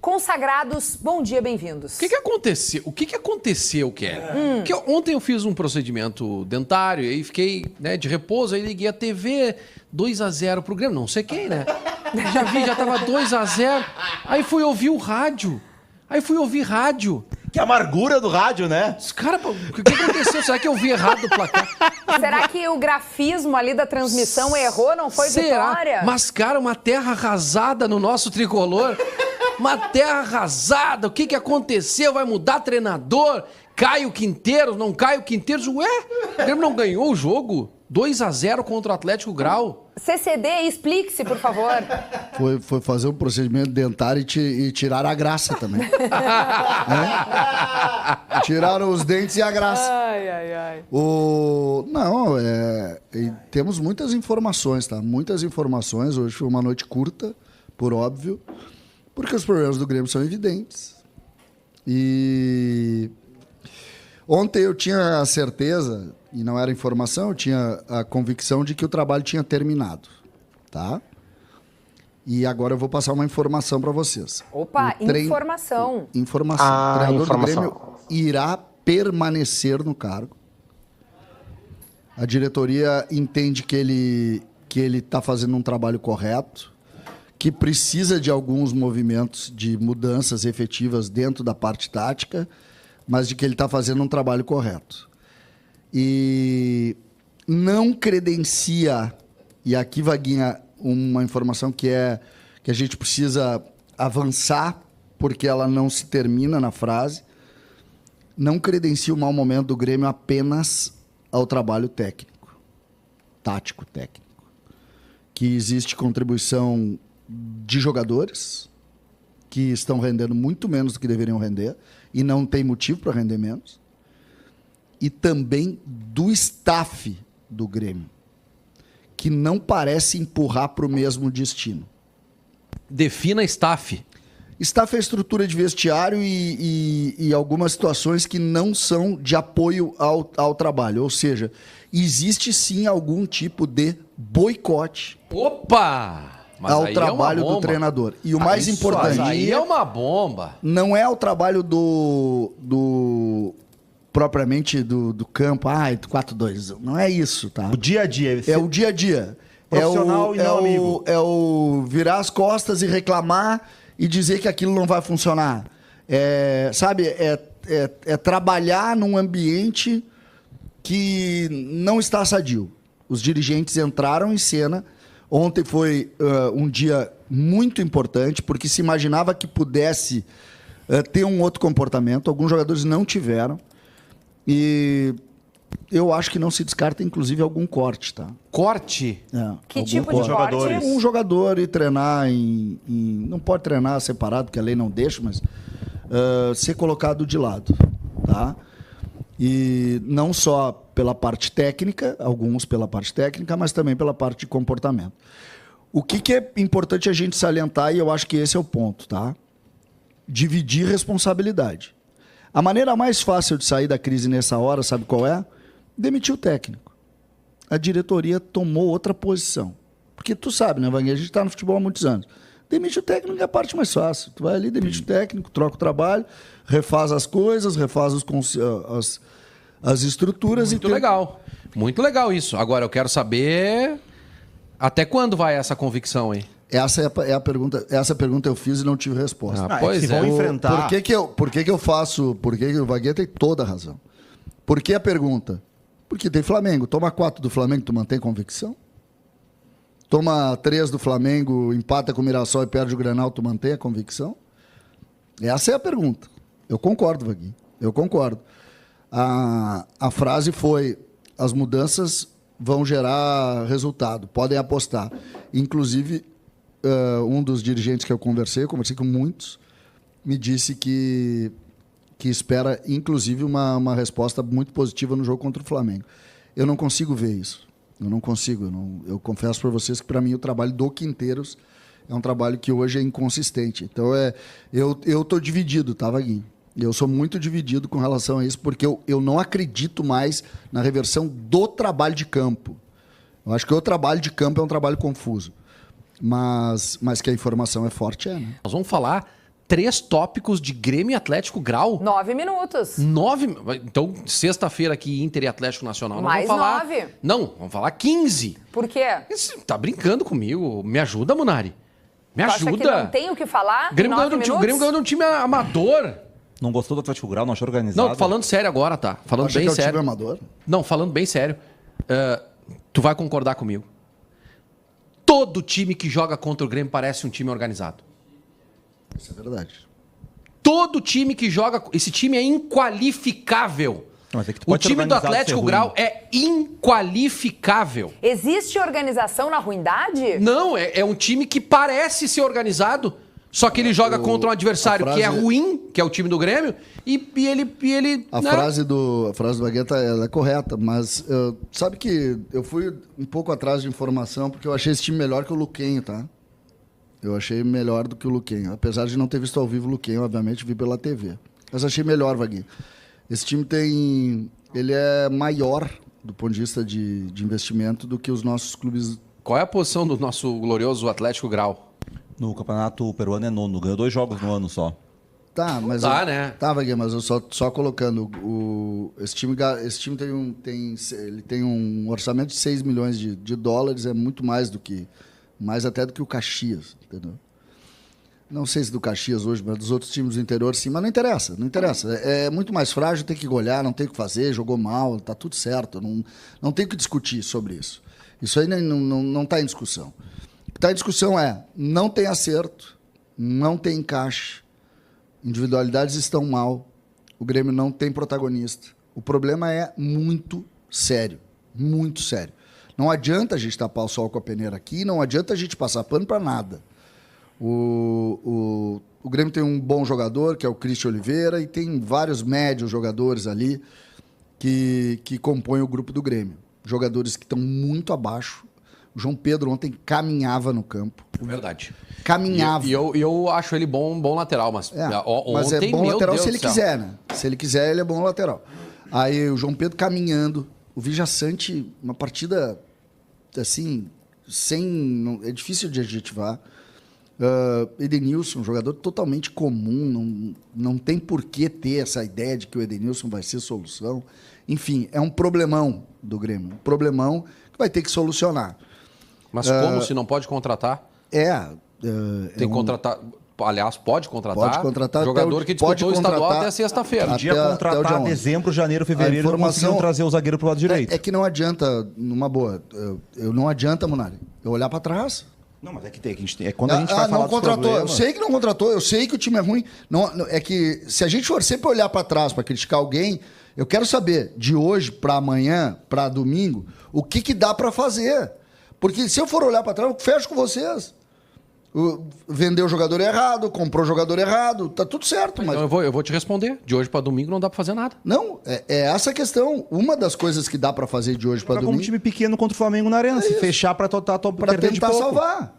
Consagrados, bom dia, bem-vindos. O que aconteceu? O que aconteceu, Kelly? Porque ontem eu fiz um procedimento dentário e aí fiquei de repouso, aí liguei a TV 2-0 pro Grêmio, não sei quem, né? Já tava 2-0. Aí fui ouvir o rádio. Que amargura do rádio, né? Cara, o que aconteceu? Será que eu vi errado o placar? Será que o grafismo ali da transmissão errou, não foi vitória? Mas, cara, uma terra arrasada no nosso tricolor. Uma terra arrasada. O que aconteceu? Vai mudar treinador? Cai o Quinteiros? Não cai o Quinteiros? Ué, o Grêmio não ganhou o jogo? 2-0 contra o Atlético Grau. CCD, explique-se, por favor. Foi fazer um procedimento dentário e tiraram a graça também. Tiraram os dentes e a graça. Ai. Temos muitas informações, tá? Muitas informações. Hoje foi uma noite curta, por óbvio, porque os problemas do Grêmio são evidentes. E ontem eu tinha a certeza, e não era informação, eu tinha a convicção de que o trabalho tinha terminado, tá? E agora eu vou passar uma informação para vocês. Opa, informação. Informação. O treinador do Grêmio irá permanecer no cargo. A diretoria entende que ele está fazendo um trabalho correto, que precisa de alguns movimentos de mudanças efetivas dentro da parte tática, mas de que ele está fazendo um trabalho correto. E não credencia, e aqui, Vaguinha, uma informação que a gente precisa avançar, porque ela não se termina na frase, não credencia o mau momento do Grêmio apenas ao trabalho técnico, tático técnico, que existe contribuição de jogadores que estão rendendo muito menos do que deveriam render, e não tem motivo para render menos, e também do staff do Grêmio, que não parece empurrar para o mesmo destino. Defina staff. Staff é estrutura de vestiário e algumas situações que não são de apoio ao trabalho. Ou seja, existe sim algum tipo de boicote ao trabalho do treinador. E o mais importante... Aí é uma bomba. Não é o trabalho propriamente do campo, 4-2. Não é isso, tá? O dia a dia. É o dia a dia. Profissional e não amigo. É o virar as costas e reclamar e dizer que aquilo não vai funcionar. É trabalhar num ambiente que não está sadio. Os dirigentes entraram em cena. Ontem foi um dia muito importante, porque se imaginava que pudesse ter um outro comportamento. Alguns jogadores não tiveram. E eu acho que não se descarta, inclusive, algum corte, tá? Corte? Que tipo de corte? Um jogador ir treinar não pode treinar separado, porque a lei não deixa, mas ser colocado de lado, tá? E não só pela parte técnica, alguns pela parte técnica, mas também pela parte de comportamento. O que é importante a gente salientar, e eu acho que esse é o ponto, tá? Dividir responsabilidade. A maneira mais fácil de sair da crise nessa hora, sabe qual é? Demitir o técnico. A diretoria tomou outra posição. Porque tu sabe, né, Vanguinha? A gente está no futebol há muitos anos. Demite o técnico é a parte mais fácil. Tu vai ali, demite o técnico, troca o trabalho, refaz as coisas, refaz as estruturas. Muito legal. Muito legal isso. Agora, eu quero saber até quando vai essa convicção aí? Essa é a pergunta. Essa pergunta eu fiz e não tive resposta. Pois vão enfrentar. Por que eu faço? Porque o Vaguinha tem toda a razão. Por que a pergunta? Porque tem Flamengo. Toma 4 do Flamengo, tu mantém convicção? Toma 3 do Flamengo, empata com o Mirassol e perde o Grenal, tu mantém a convicção? Essa é a pergunta. Eu concordo, Vaguinha. Eu concordo. A frase foi: as mudanças vão gerar resultado, podem apostar. Inclusive, um dos dirigentes que eu conversei com muitos, me disse que espera, inclusive, uma resposta muito positiva no jogo contra o Flamengo. Eu não consigo ver isso. Eu não consigo. Eu confesso para vocês que, para mim, o trabalho do Quinteiros é um trabalho que hoje é inconsistente. Então, eu estou dividido, tá, Vaguinho? Eu sou muito dividido com relação a isso, porque eu não acredito mais na reversão do trabalho de campo. Eu acho que o trabalho de campo é um trabalho confuso. Mas que a informação é forte, né? Nós vamos falar 3 tópicos de Grêmio e Atlético Grau. 9 minutos. 9. Então, sexta-feira aqui, Inter e Atlético Nacional. Mais vamos falar. 9. Não, vamos falar 15. Por quê? Você tá brincando comigo? Me ajuda, Munari. Me Tu ajuda. acha que não tem o que falar? Grêmio em 9 minutos? O Grêmio ganhou de um time amador. Não gostou do Atlético Grau, não achou organizado? Não, tô falando sério agora, tá? Falando Acha bem que é o sério. time amador? Não, falando bem sério. Tu vai concordar comigo. Todo time que joga contra o Grêmio parece um time organizado. Isso é verdade. Todo time que joga... Esse time é inqualificável. Mas é que tu O pode ser time do organizado e ser Atlético ruim. Grau é inqualificável. Existe organização na ruindade? Não, é um time que parece ser organizado, só que ele joga contra um adversário que é ruim, que é o time do Grêmio, e ele A né? frase do Bagueta ela é correta, mas sabe que eu fui um pouco atrás de informação porque eu achei esse time melhor que o Luquenho, tá? Eu achei melhor do que o Luquenho. Apesar de não ter visto ao vivo o Luquenho, obviamente, vi pela TV. Mas achei melhor, Vaguinho. Esse time ele é maior do ponto de vista de investimento do que os nossos clubes. Qual é a posição do nosso glorioso Atlético Grau? No campeonato peruano é 9º, ganhou 2 jogos no ano só. Tá, mas né? Tá, Vaguinho, mas eu só colocando esse time ele tem um orçamento de 6 milhões de dólares, é muito mais até do que o Caxias, entendeu? Não sei se do Caxias hoje, mas dos outros times do interior sim, mas não interessa. É muito mais frágil, tem que golear, não tem o que fazer, jogou mal, tá tudo certo. Não tem o que discutir sobre isso. Isso aí não está em discussão. O que está em discussão é, não tem acerto, não tem encaixe, individualidades estão mal, o Grêmio não tem protagonista. O problema é muito sério, muito sério. Não adianta a gente tapar o sol com a peneira aqui, não adianta a gente passar pano para nada. O Grêmio tem um bom jogador, que é o Cristian Oliveira, e tem vários médios jogadores ali que compõem o grupo do Grêmio. Jogadores que estão muito abaixo. O João Pedro ontem caminhava no campo. Verdade. Caminhava. E eu acho ele bom lateral, mas mas ontem, é bom meu lateral Deus se ele do céu. quiser, né? Se ele quiser, ele é bom lateral. Aí o João Pedro caminhando. O Vijaçante, uma partida assim, é difícil de adjetivar. Edenilson, um jogador totalmente comum, não tem por que ter essa ideia de que o Edenilson vai ser solução. Enfim, é um problemão do Grêmio, um problemão que vai ter que solucionar. Mas como se não pode contratar? Tem que contratar. Aliás, pode contratar. Pode contratar. Jogador que disputou o estadual até sexta-feira. Podia contratar dezembro, janeiro, fevereiro, não conseguiram trazer o zagueiro pro lado direito. É que não adianta, numa boa, não adianta, Munari, eu olhar para trás. Não, mas quando a gente vai falar não dos contratou. problemas... Eu sei que não contratou, eu sei que o time é ruim. É que se a gente for sempre olhar para trás para criticar alguém, eu quero saber, de hoje para amanhã, para domingo, o que dá para fazer. Porque se eu for olhar para trás, eu fecho com vocês. Vendeu o jogador errado, comprou o jogador errado, tá tudo certo. Mas... Então eu vou te responder. De hoje para domingo não dá para fazer nada. Não, é essa a questão. Uma das coisas que dá para fazer de hoje para domingo... como um time pequeno contra o Flamengo na Arena, se fechar para tentar salvar.